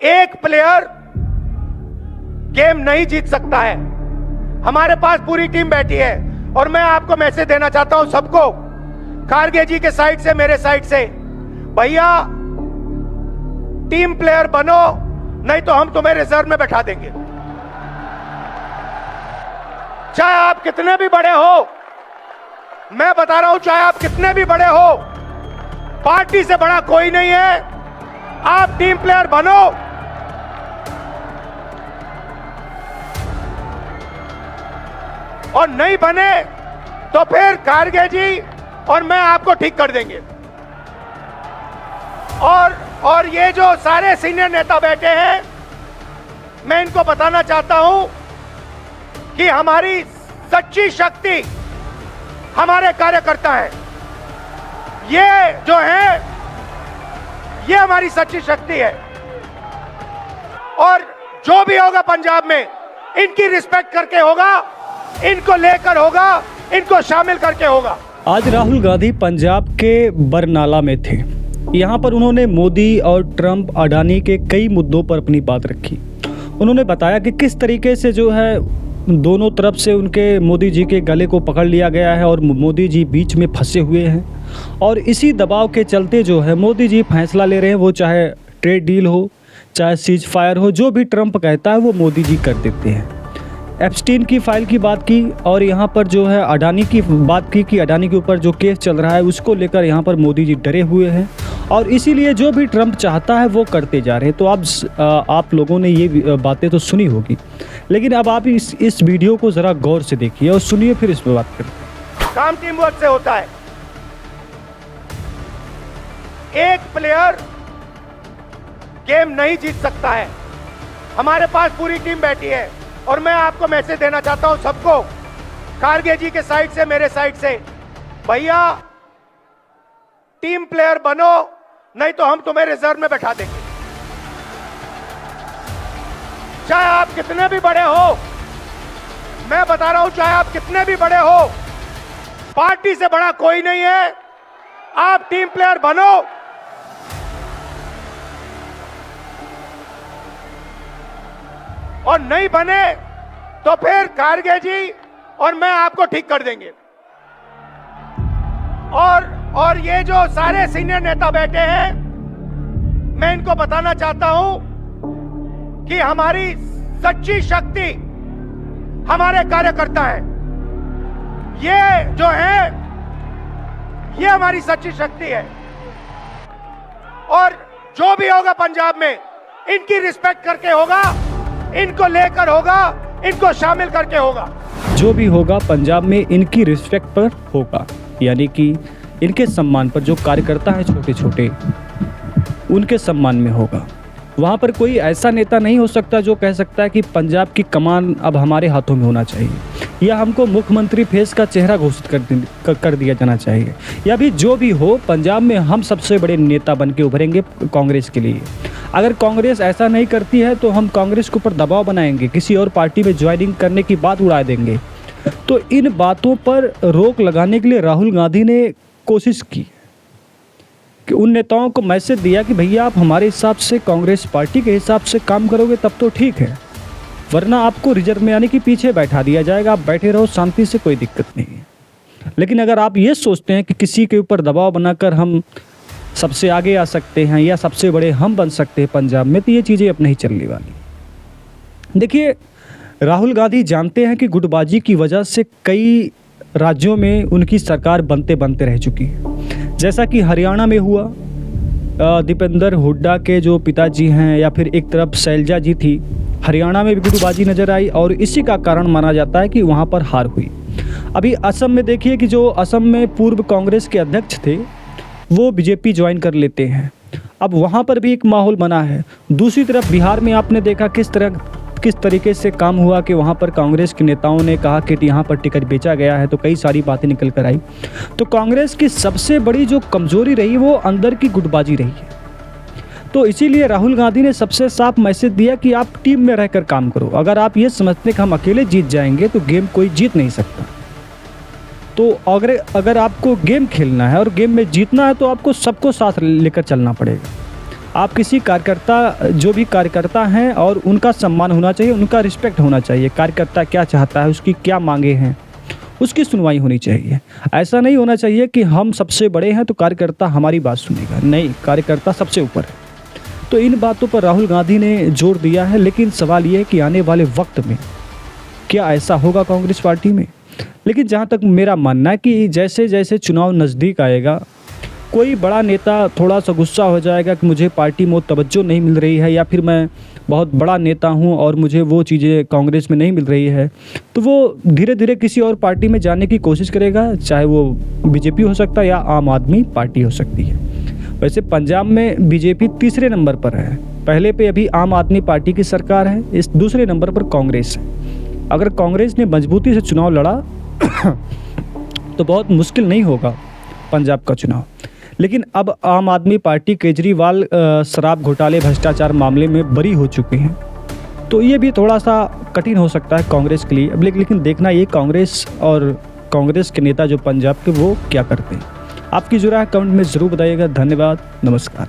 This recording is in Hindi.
एक प्लेयर गेम नहीं जीत सकता है। हमारे पास पूरी टीम बैठी है और मैं आपको मैसेज देना चाहता हूं सबको, खारगे जी के साइड से, मेरे साइड से, भैया टीम प्लेयर बनो, नहीं तो हम तुम्हें रिजर्व में बैठा देंगे। चाहे आप कितने भी बड़े हो, मैं बता रहा हूं, चाहे आप कितने भी बड़े हो, पार्टी से बड़ा कोई नहीं है। आप टीम प्लेयर बनो। और नहीं बने तो फिर खारगे जी और मैं आपको ठीक कर देंगे। और ये जो सारे सीनियर नेता बैठे हैं, मैं इनको बताना चाहता हूं कि हमारी सच्ची शक्ति हमारे कार्यकर्ता हैं। ये जो है, ये हमारी सच्ची शक्ति है। और जो भी होगा पंजाब में, इनकी रिस्पेक्ट करके होगा, इनको लेकर होगा, इनको शामिल करके होगा। आज राहुल गांधी पंजाब के बरनाला में थे। यहाँ पर उन्होंने मोदी और ट्रंप, अडानी के कई मुद्दों पर अपनी बात रखी। उन्होंने बताया कि किस तरीके से जो है दोनों तरफ से उनके मोदी जी के गले को पकड़ लिया गया है और मोदी जी बीच में फंसे हुए हैं। और इसी दबाव के चलते जो है मोदी जी फैसला ले रहे हैं, वो चाहे ट्रेड डील हो, चाहे सीज फायर हो, जो भी ट्रंप कहता है वो मोदी जी कर देते हैं। एप्स्टीन की फाइल की बात की और यहाँ पर जो है अडानी की बात की कि अडानी के ऊपर जो केस चल रहा है उसको लेकर यहाँ पर मोदी जी डरे हुए हैं और इसीलिए जो भी ट्रंप चाहता है वो करते जा रहे हैं। तो आप लोगों ने ये बातें तो सुनी होगी, लेकिन अब आप इस वीडियो को ज़रा गौर से देखिए और सुनिए, फिर इस पर बात करते हैं। काम टीम वर्क से होता है। एक प्लेयर गेम नहीं जीत सकता है। हमारे पास पूरी टीम बैठी है और मैं आपको मैसेज देना चाहता हूं सबको, खारगे जी के साइड से, मेरे साइड से, भैया टीम प्लेयर बनो, नहीं तो हम तुम्हें रिजर्व में बैठा देंगे। चाहे आप कितने भी बड़े हो, मैं बता रहा हूं, चाहे आप कितने भी बड़े हो, पार्टी से बड़ा कोई नहीं है। आप टीम प्लेयर बनो। और नहीं बने तो फिर खारगे जी और मैं आपको ठीक कर देंगे। और ये जो सारे सीनियर नेता बैठे हैं, मैं इनको बताना चाहता हूं कि हमारी सच्ची शक्ति हमारे कार्यकर्ता हैं। ये जो है, ये हमारी सच्ची शक्ति है। और जो भी होगा पंजाब में, इनकी रिस्पेक्ट करके होगा, इनको लेकर होगा, इनको शामिल करके होगा। जो भी होगा पंजाब में इनकी रिस्पेक्ट पर होगा, यानी कि इनके सम्मान पर। जो कार्यकर्ता हैं छोटे छोटे, उनके सम्मान में होगा। वहाँ पर कोई ऐसा नेता नहीं हो सकता जो कह सकता है कि पंजाब की कमान अब हमारे हाथों में होना चाहिए, या हमको मुख्यमंत्री फेस का चेहरा घोषित कर दिया जाना चाहिए, या भी जो भी हो, पंजाब में हम सबसे बड़े नेता बन के उभरेंगे कांग्रेस के लिए। अगर कांग्रेस ऐसा नहीं करती है तो हम कांग्रेस के ऊपर दबाव बनाएंगे, किसी और पार्टी में ज्वाइनिंग करने की बात उड़ा देंगे। तो इन बातों पर रोक लगाने के लिए राहुल गांधी ने कोशिश की कि उन नेताओं को मैसेज दिया कि भैया आप हमारे हिसाब से, कांग्रेस पार्टी के हिसाब से काम करोगे तब तो ठीक है, वरना आपको रिजर्व में, यानी कि पीछे बैठा दिया जाएगा। आप बैठे रहो शांति से, कोई दिक्कत नहीं है। लेकिन अगर आप ये सोचते हैं कि किसी के ऊपर दबाव बनाकर हम सबसे आगे आ सकते हैं या सबसे बड़े हम बन सकते हैं पंजाब में, तो ये चीज़ें अब नहीं चलने वाली। देखिए, राहुल गांधी जानते हैं कि गुटबाजी की वजह से कई राज्यों में उनकी सरकार बनते बनते रह चुकी है। जैसा कि हरियाणा में हुआ, दीपेंद्र हुड्डा के जो पिताजी हैं, या फिर एक तरफ शैलजा जी थी, हरियाणा में भी गुटबाजी नज़र आई और इसी का कारण माना जाता है कि वहाँ पर हार हुई। अभी असम में देखिए कि जो असम में पूर्व कांग्रेस के अध्यक्ष थे, वो बीजेपी ज्वाइन कर लेते हैं। अब वहाँ पर भी एक माहौल बना है। दूसरी तरफ बिहार में आपने देखा किस तरीके से काम हुआ कि वहाँ पर कांग्रेस के नेताओं ने कहा कि यहाँ पर टिकट बेचा गया है, तो कई सारी बातें निकल कर आई। तो कांग्रेस की सबसे बड़ी जो कमजोरी रही वो अंदर की गुटबाजी रही है। तो इसीलिए राहुल गांधी ने सबसे साफ मैसेज दिया कि आप टीम में रहकर काम करो। अगर आप ये समझते हैं कि हम अकेले जीत जाएंगे तो गेम कोई जीत नहीं सकता। तो अगर आपको गेम खेलना है और गेम में जीतना है तो आपको सबको साथ लेकर चलना पड़ेगा। आप किसी कार्यकर्ता, जो भी कार्यकर्ता हैं, और उनका सम्मान होना चाहिए, उनका रिस्पेक्ट होना चाहिए। कार्यकर्ता क्या चाहता है, उसकी क्या मांगे हैं, उसकी सुनवाई होनी चाहिए। ऐसा नहीं होना चाहिए कि हम सबसे बड़े हैं तो कार्यकर्ता हमारी बात सुनेगा। नहीं, कार्यकर्ता सबसे ऊपर है। तो इन बातों पर राहुल गांधी ने जोर दिया है। लेकिन सवाल ये है कि आने वाले वक्त में क्या ऐसा होगा कांग्रेस पार्टी में। लेकिन जहाँ तक मेरा मानना है कि जैसे जैसे चुनाव नज़दीक आएगा, कोई बड़ा नेता थोड़ा सा गुस्सा हो जाएगा कि मुझे पार्टी में तवज्जो नहीं मिल रही है, या फिर मैं बहुत बड़ा नेता हूं और मुझे वो चीज़ें कांग्रेस में नहीं मिल रही है, तो वो धीरे धीरे किसी और पार्टी में जाने की कोशिश करेगा, चाहे वो बीजेपी हो सकता है या आम आदमी पार्टी हो सकती है। वैसे पंजाब में बीजेपी तीसरे नंबर पर है, पहले पे अभी आम आदमी पार्टी की सरकार है, इस दूसरे नंबर पर कांग्रेस है। अगर कांग्रेस ने मजबूती से चुनाव लड़ा तो बहुत मुश्किल नहीं होगा पंजाब का चुनाव। लेकिन अब आम आदमी पार्टी केजरीवाल शराब घोटाले भ्रष्टाचार मामले में बरी हो चुके हैं, तो ये भी थोड़ा सा कठिन हो सकता है कांग्रेस के लिए। अब लेकिन देखना ये कांग्रेस और कांग्रेस के नेता जो पंजाब के, वो क्या करते हैं। आपकी जो राय कमेंट में ज़रूर बताइएगा। धन्यवाद, नमस्कार।